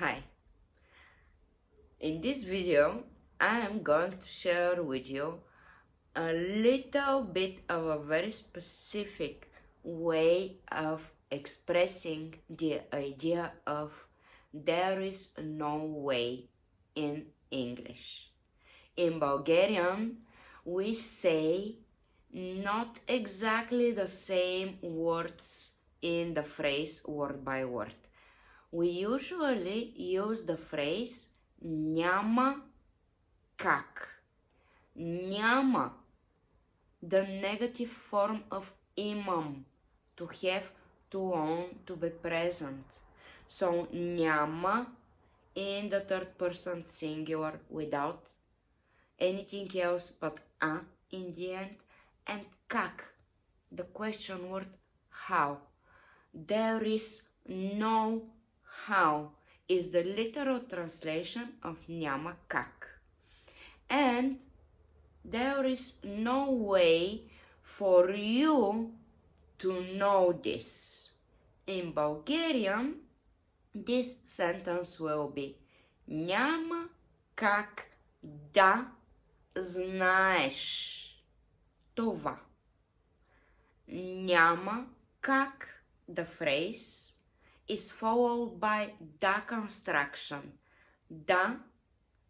Hi, in this video I am going to share with you a little bit of a very specific way of expressing the idea of there is no way in English. In Bulgarian, we say not exactly the same words in the phrase word by word. We usually use the phrase няма как. Няма, the negative form of imam, to have, to own, to be present. So няма in the third person singular without anything else but a in the end, and как, the question word how. There is no how is the literal translation of няма как. And there is no way for you to know this. In Bulgarian, this sentence will be няма как да знаеш това. Няма как, the phrase, is followed by да construction. Да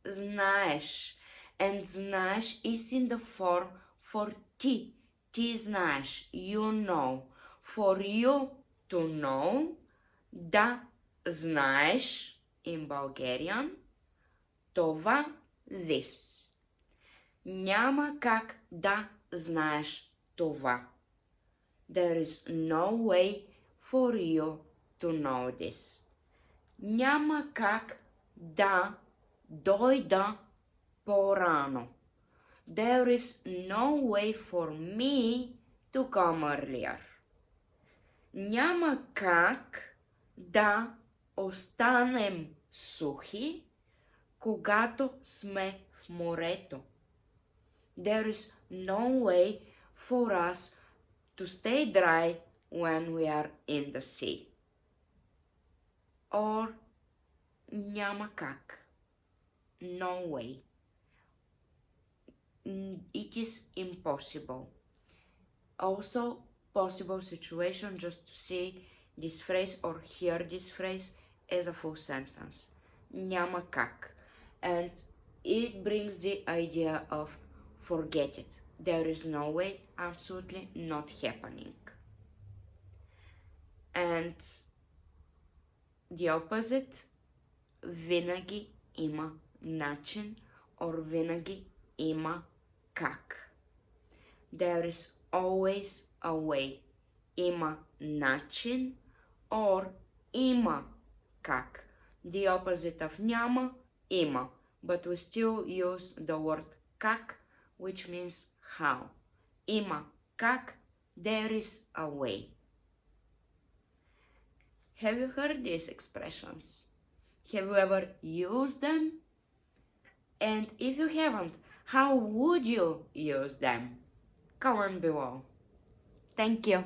знаеш. And знаеш is in the form for ти. Ти знаеш. You know. For you to know, да знаеш in Bulgarian, това, this. Няма как да знаеш това. There is no way for you to know this. Няма как да дойда по-рано. There is no way for me to come earlier. Няма как да останем сухи, когато сме в морето. There is no way for us to stay dry when we are in the sea. Or няма как. No way. It is impossible. Also, possible situation just to see this phrase or hear this phrase as a full sentence. Няма как. And it brings the idea of forget it. There is no way, absolutely not happening. And the opposite, винаги има начин or винаги има как. There is always a way. Има начин or има как. The opposite of няма, има. But we still use the word как, which means how. Има как, there is a way. Have you heard these expressions? Have you ever used them? And if you haven't, how would you use them? Comment below. Thank you.